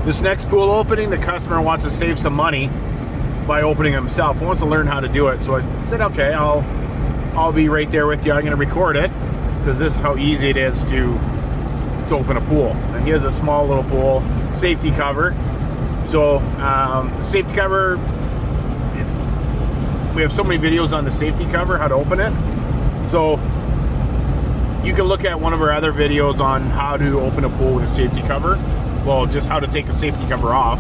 This next pool opening, the customer wants to save some money by opening himself. He wants to learn how to do it. So I said, okay, I'll be right there with you. I'm going to record it because this is how easy it is to open a pool. And he has a small little pool, safety cover. So the safety cover, we have so many videos on the safety cover, how to open it. So you can look at one of our other videos on how to open a pool with a safety cover. Well, just how to take the safety cover off.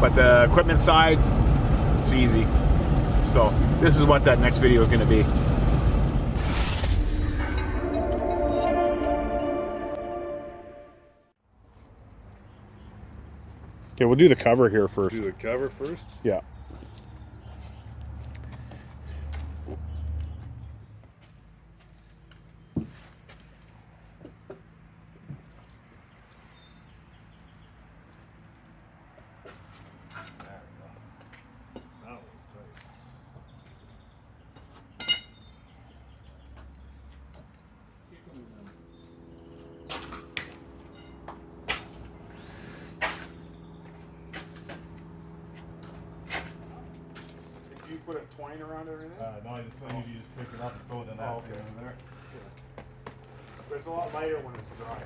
But the equipment side, it's easy. So this is what that next video is going to be. Okay, we'll do the cover here first. Do the cover first? Yeah. You put a twine around it or anything? No, I usually just pick it up and throw it in that thing in there. Yeah. But it's a lot lighter when it's dry.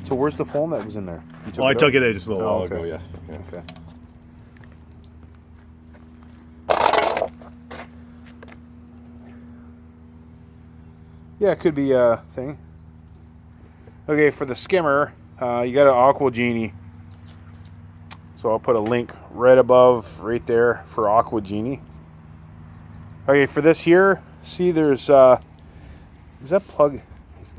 So where's the foam that was in there? I took it out just a little while okay. ago, yeah. Okay. Yeah, it could be a thing. Okay, for the skimmer, you got an Aqua Genie. So I'll put a link right above, right there for Aqua Genie. Okay, for this here, see there's, is that plug,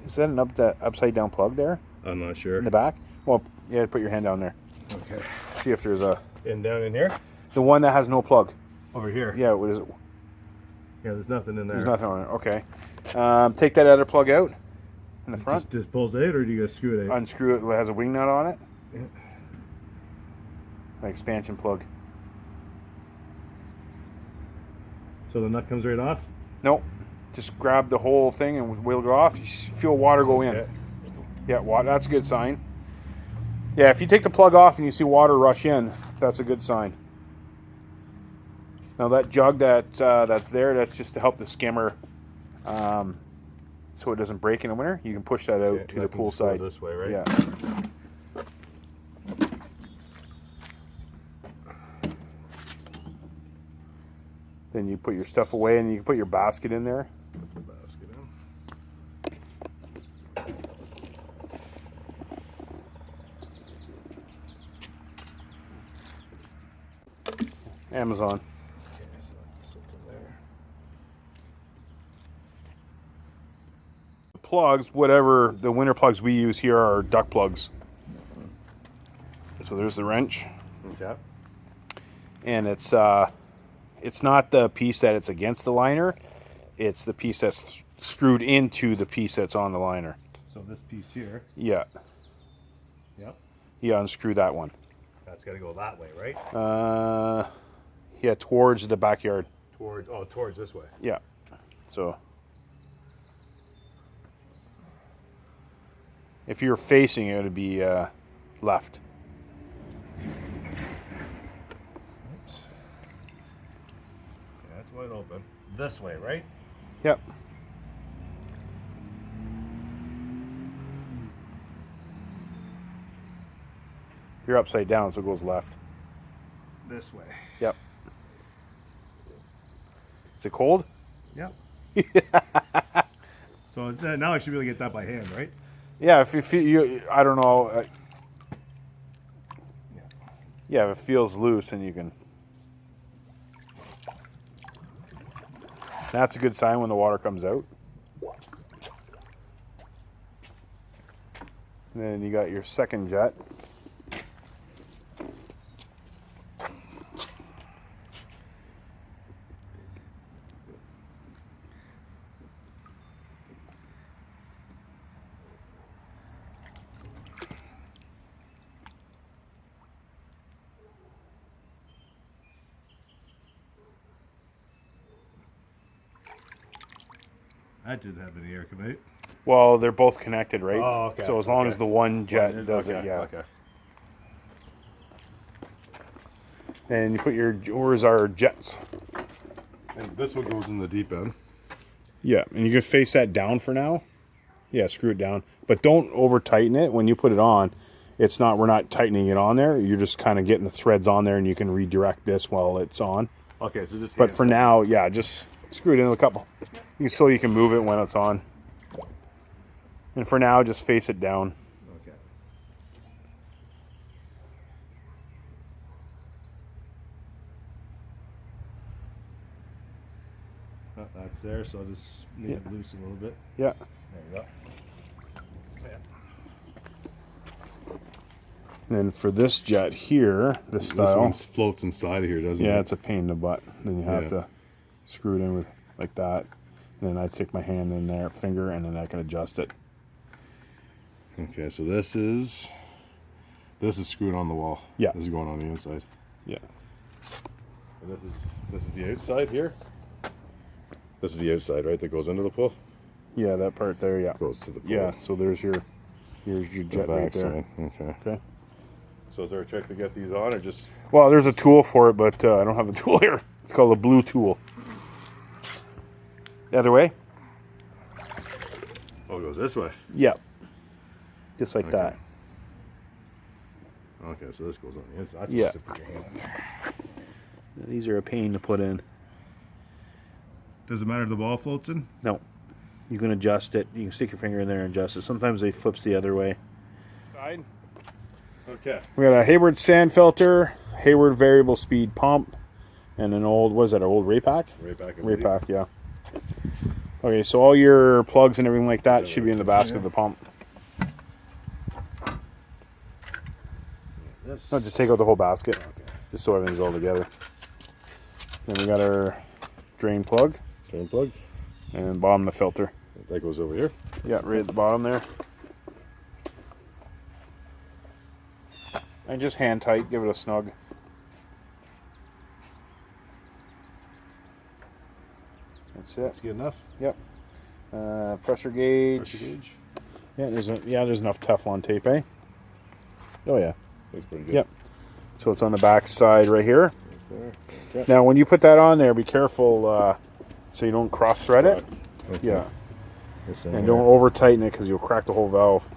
is that an upside down plug there? I'm not sure. In the back? Well, yeah, put your hand down there. Okay. See if there's a... And down in here? The one that has no plug. Over here? Yeah, what is it? Yeah, there's nothing in there. There's nothing on it, okay. Take that other plug out in the front. Just pulls it out, or do you guys screw it out? Unscrew it. It has a wing nut on it. Yeah. An expansion plug. So the nut comes right off? Nope. Just grab the whole thing and wheel it off. You feel water go in. Yeah, water. That's a good sign. Yeah, if you take the plug off and you see water rush in, that's a good sign. Now that jug that's there, that's just to help the skimmer, so it doesn't break in the winter. You can push that out to the pool side. This way, right? Yeah. Then you put your stuff away, and you can put your basket in there. Put the basket in. Amazon. Plugs, whatever the winter plugs we use here are duck plugs. So there's the wrench. Okay. And it's not the piece that it's against the liner, it's the piece that's screwed into the piece that's on the liner. So this piece here. Yeah. Yep. Yeah, unscrew that one. That's got to go that way, right? Yeah, towards the backyard. Towards this way. Yeah. So if you're facing it, would be left. Oops. Yeah, that's wide open. This way, right? Yep. You're upside down, so it goes left. This way. Yep. Is it cold? Yep. So now I should be able to get that by hand, right? Yeah, if you feel, I don't know. Yeah, if it feels loose, and you can. That's a good sign when the water comes out. And then you got your second jet. That didn't have any air come out. Well, they're both connected, right? Oh, okay. So as long Okay. as the one jet does okay. it, yeah. Okay. And you put your yours are jets. And this one goes in the deep end. Yeah, and you can face that down for now. Yeah, screw it down, but don't over tighten it. When you put it on, it's not. We're not tightening it on there. You're just kind of getting the threads on there, and you can redirect this while it's on. Okay, so just. But for now, yeah, just screw it in a couple. So you can move it when it's on. And for now, just face it down. Okay. That's there, so I'll just make it loose a little bit. Yeah. There you go. And then for this jet here, this style. This one floats inside of here, doesn't it? Yeah, it's a pain in the butt. Then you have Yeah. to screw it in with like that. And then I stick my hand in there, finger, and then I can adjust it. Okay, so this is screwed on the wall. Yeah. This is going on the inside. Yeah. And this is the outside here. This is the outside, right? That goes into the pool. Yeah, that part there, yeah. Goes to the pool. Yeah, so here's your jet right there. Side. Okay. Okay. So is there a trick to get these on, or just? Well, there's a tool for it, but I don't have the tool here. It's called a blue tool. The other way? Oh, it goes this way. Yeah. Just like Okay. that. Okay, so this goes on the inside. That's Yeah. just to put your hand in. These are a pain to put in. Does it matter if the ball floats in? No. You can adjust it. You can stick your finger in there and adjust it. Sometimes they flips the other way. Side. Okay. We got a Hayward sand filter, Hayward variable speed pump, and an old, what is that, an old Ray pack? Right back. Ray pack, yeah. Okay, so all your plugs and everything like that should be in the basket of the pump. This. No, just take out the whole basket, just so everything's all together. Then we got our drain plug Drain plug. and bottom of the filter. That goes over here. Yeah, right at the bottom there. And just hand tight, give it a snug. That's it. That's good enough. Yep. Pressure gauge. Pressure gauge. Yeah, there's enough Teflon tape, eh? Oh yeah. Looks pretty good. Yep. So it's on the back side right here. Right there. Okay. Now, when you put that on there, be careful so you don't cross thread it. Okay. Yeah. This And don't over tighten it because you'll crack the whole valve.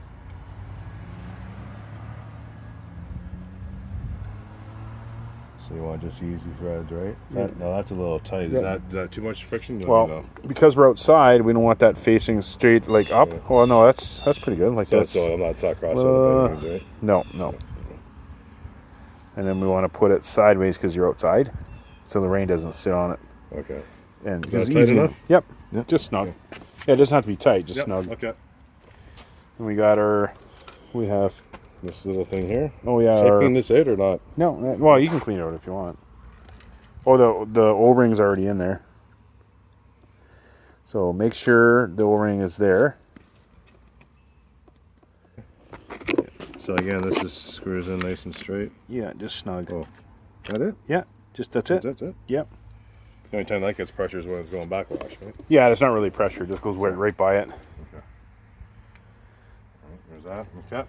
So you want just easy threads, right? Yeah. No, that's a little tight. Yeah. Is that too much friction? No, Well, no. because we're outside, we don't want that facing straight like up. Yeah. Well, no, that's pretty good. Like So that's so I'm not crossing Uh, the right? no. And then we want to put it sideways because you're outside, so the rain doesn't sit on it. Okay. And Is that it's tight easy. enough? Yep. Yeah. Just snug. Yeah, it doesn't have to be tight. Just Yep. snug. Okay. And we got our. We have. This little thing here. Oh yeah. Should I our- clean this out or not? No. Well, you can clean it out if you want. Oh, the O-ring's already in there. So make sure the O-ring is there. So again, this just screws in nice and straight. Yeah, just snug. Oh, that it? Yeah, that's it. That's it. Yep. The only time that gets pressure is when it's going backwash, right? Yeah, it's not really pressure. It just goes right by it. Okay. There's that. Okay.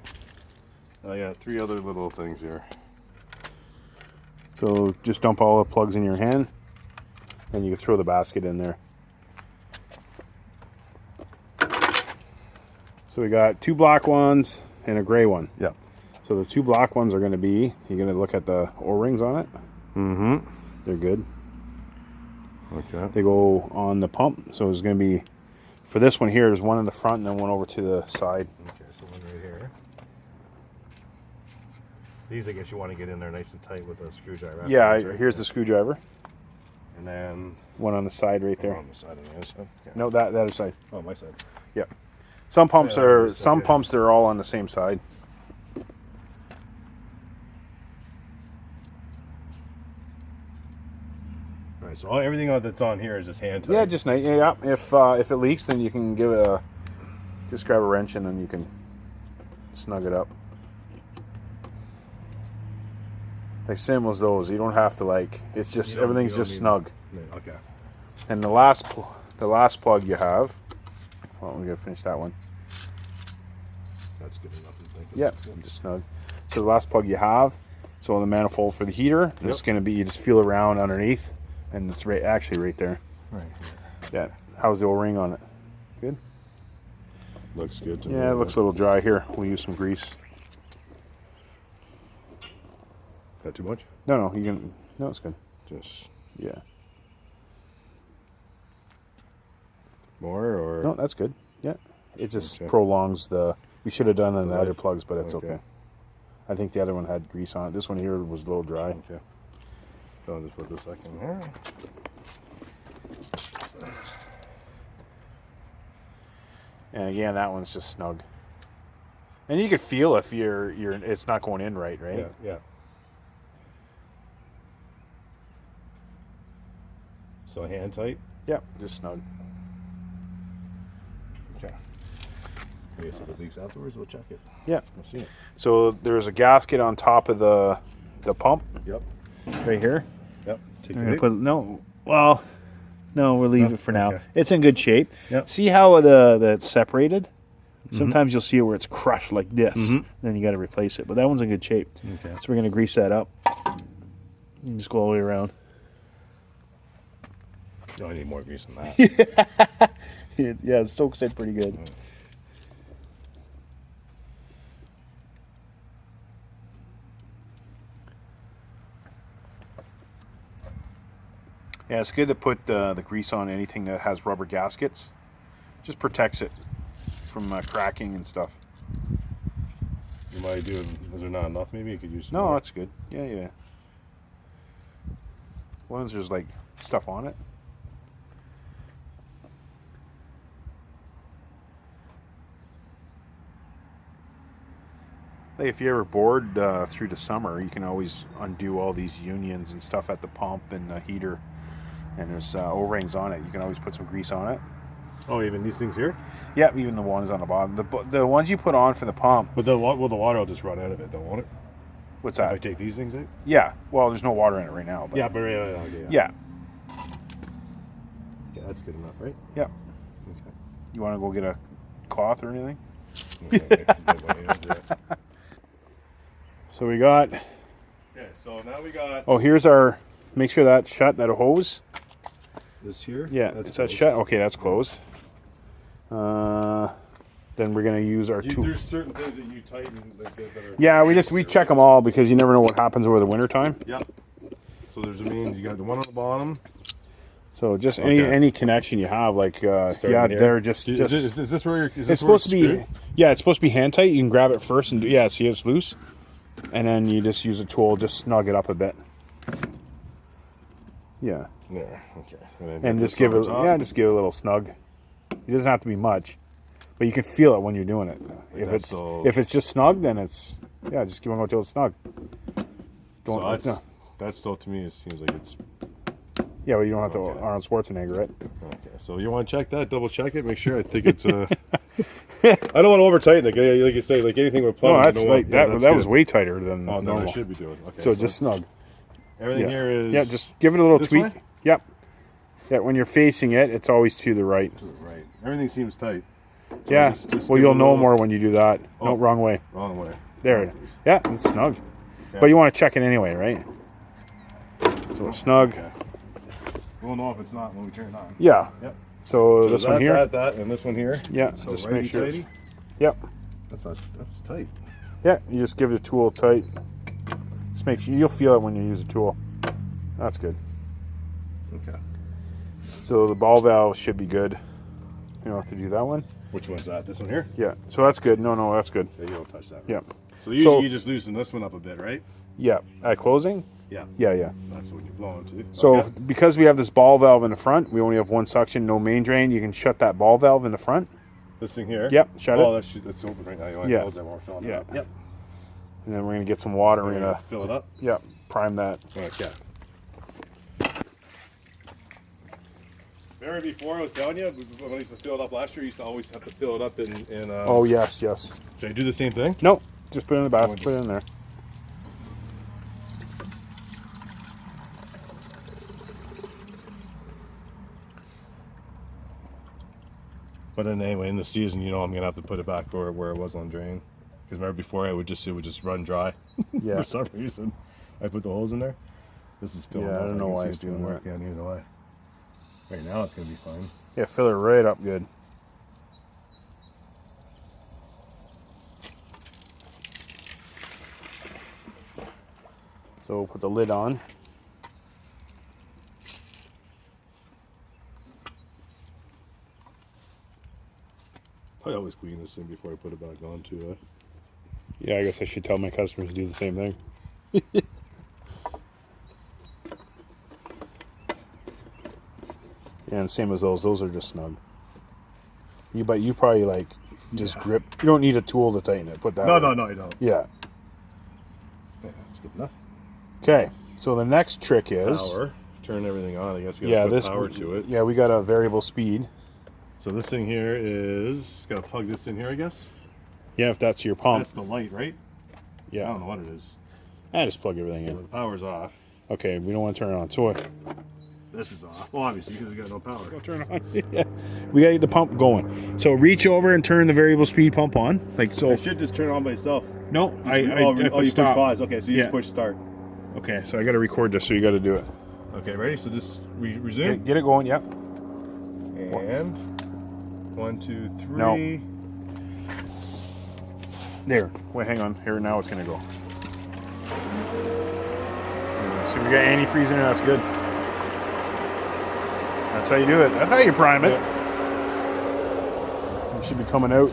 I got 3 other little things here. So just dump all the plugs in your hand, and you can throw the basket in there. So we got 2 black ones and a gray one. Yeah. So the 2 black ones are going to be, you're going to look at the O-rings on it. Mm-hmm. They're good. Okay. They go on the pump. So it's going to be, for this one here, there's one in the front and then one over to the side. Okay, so one right here. These, I guess you want to get in there nice and tight with a screwdriver. Yeah, afterwards, right? here's the screwdriver. And then One on the side right there. on the side of the other side. Okay. No, that other side. Oh, my side. Yeah. Some pumps Yeah, are that's some okay. pumps they're all on the same side. All right, so everything that's on here is just hand tight. Yeah, just nice. Yeah, if it leaks, then you can give it a just grab a wrench and then you can snug it up. Like same as those, you don't have to like. It's just You don't- everything's you don't just need- snug. Okay. And the last plug you have Well, we gotta finish that one. That's good enough. I think. Yep, just snug. So the last plug you have, so the manifold for the heater, it's going to be, you just feel around underneath, and it's actually right there. Right Yeah. here. How's the O-ring on it? Good? Looks good to me. Yeah, it looks a little dry here. We'll use some grease. That too much? No, you can, no, it's good. Just Yeah. more or? No, that's good. Yeah. It just Okay. prolongs the, we should have done it in the life. other plugs, but it's okay. I think the other one had grease on it. This one here was a little dry. Okay. So I'll just put this back in here. And again, that one's just snug. And you could feel if it's not going in right? Yeah, yeah. So hand tight? Yeah, just snug. Okay. I guess if it leaks afterwards, we'll check it. Yeah. We'll see it. So there's a gasket on top of the pump Yep. right here. Yep. Take I'm it. gonna put no, we'll leave No? it for now. Okay. It's in good shape. Yep. See how that's separated? Sometimes you'll see it where it's crushed like this. Then you got to replace it. But that one's in good shape. Okay. So we're gonna grease that up. You can just go all the way around. Oh, I need more grease than that. Yeah, it soaks it pretty good. Yeah, it's good to put the grease on anything that has rubber gaskets. Just protects it from cracking and stuff. You might do. Is there not enough? Maybe you could use some No, more. that's good. Yeah. Once there's like stuff on it. Like if you're ever bored through the summer, you can always undo all these unions and stuff at the pump and the heater. And there's O-rings on it. You can always put some grease on it. Oh, even these things here? Yeah, even the ones on the bottom. The ones you put on for the pump. But the water will just run out of it, though, won't it? What's If I that? take these things out? Yeah. Well, there's no water in it right now. But Yeah, but yeah. Okay, that's good enough, right? Yeah. Okay. You want to go get a cloth or anything? Okay, So we got. okay, so now we got. Oh, here's our. Make sure that's shut. That hose. This here? Yeah, that's is that closed. shut? Okay, that's closed. Then we're gonna use our tool. There's certain things that you tighten that are. Yeah, we check them all because you never know what happens over the winter time. Yep. So there's you got the one on the bottom. So just Okay. any connection you have, like yeah, here? they're just. Is this where you're? Is this It's where supposed to be. Yeah, it's supposed to be hand tight. You can grab it first and see it's loose, and then you just use a tool, just snug it up a bit. Yeah, Yeah. Okay. then and this just give on it. top. Yeah, just give it a little snug. It doesn't have to be much, but you can feel it when you're doing it. If it's just snug, then it's just give it until it's snug. So that's still to me. It seems like it's. Yeah, but you don't have to Okay. Arnold Schwarzenegger, right? Okay. So you want to check that? Double check it. Make sure. I think it's. I don't want to over tighten it. Like you say, like anything with plumbing. No, that's you don't like want- yeah, that. that's That good. was way tighter than Oh, no, normal. I should be doing. Okay. So just snug. everything here is. Yeah, just give it a little this tweak. way? Yep. Yeah, when you're facing it, it's always to the right. Right. Everything seems tight. So Yeah. just Well, give you'll it a know little- more when you do that. No, Oh. wrong way. Wrong way. There. Yeah, it's snug. But you want to check it anyway, right? So it's snug. Okay. We'll know if it's not when we turn it on. Yeah. Yep. So So this that, one here. that, and this one here. Yeah. So just righty make sure. tighty. Yep. That's tight. Yeah. You just give the tool tight. Just make sure you'll feel it when you use the tool. That's good. Okay. So the ball valve should be good. You don't have to do that one. Which one's that? This one here? Yeah. So that's good. No, that's good. Yeah, you don't touch that one. Yeah. So usually So- you just loosen this one up a bit, right? Yeah. At closing. Yeah. Yeah. That's what you're blowing to. So Okay. because we have this ball valve in the front, we only have one suction, no main drain. You can shut that ball valve in the front. This thing here? Yep, shut it. Oh, that's open right now. You want to Yeah. close that while we're filling it Yeah. up. Yep. And then we're gonna get some water. We're gonna fill it up. prime that. Okay. Remember before I was telling you, when I used to fill it up last year, I used to always have to fill it up in Oh yes. should I do the same thing? No, just put it in the bath. Put it in there. But then anyway, in the season, you know, I'm gonna have to put it back where it was on drain. Because remember before, it would just run dry. Yeah. For some reason, I put the holes in there. This is filling Yeah, up. I don't know can why see it's doing gonna work. that. Yeah, neither do I. Right now, it's gonna be fine. Yeah, fill it right up good. So we'll put the lid on. I always clean this thing before I put it back on too. Yeah, I guess I should tell my customers to do the same thing. Yeah, and same as those. Those are just snug. But you probably like just grip. You don't need a tool to tighten it. Put that. No, way. no, you don't. Yeah. Yeah, that's good enough. Okay. So the next trick is Power. Turn everything on. I guess we gotta put power to it. Yeah, we got a variable speed. So this thing here is gotta plug this in here, I guess. Yeah, if that's your pump. That's the light, right? I Yeah. don't know what it is. I just plug everything Well, in. the power's off. Okay, we don't want to turn it on. So This is off. Well, obviously because it's got no power. turn it on. Yeah. We got to get the pump going. So reach over and turn the variable speed pump on. Like so. It should just turn on by itself. No, I you put push stop. pause. Okay, so you Yeah. just push start. Okay, so I got to record this, so you got to do it. Okay, ready? So just resume. Get it going. Yep. And 1, 2, 3. No. There. Wait, hang on. Here, now it's going to go. So if we got antifreeze in there, that's good. That's how you do it. That's how you prime it. Yeah. It should be coming out.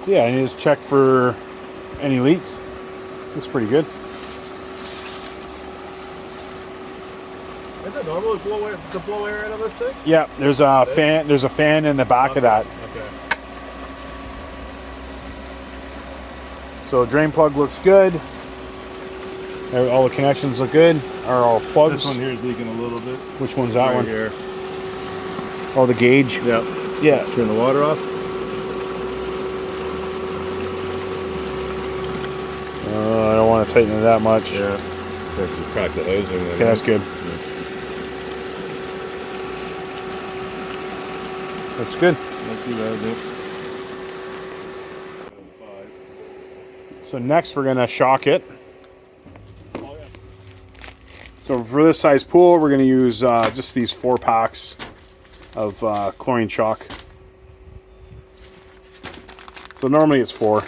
Yeah, and you just check for any leaks. Looks pretty good. Is it normal to blow air out of this thing? Yeah, there's a fan. There's a fan in the back of that. Okay. So drain plug looks good. All the connections look good. Are all plugs. This one here is leaking a little bit. Which one's that Right one? here. Oh, the gauge. Yep. Yeah. Turn the water off. I don't want to tighten it that much. Yeah. Because you crack the hosing. Okay, that's good. That's good. Not too bad, yeah. So next we're gonna shock it. So for this size pool, we're gonna use just these 4 packs of chlorine shock. So normally it's 4.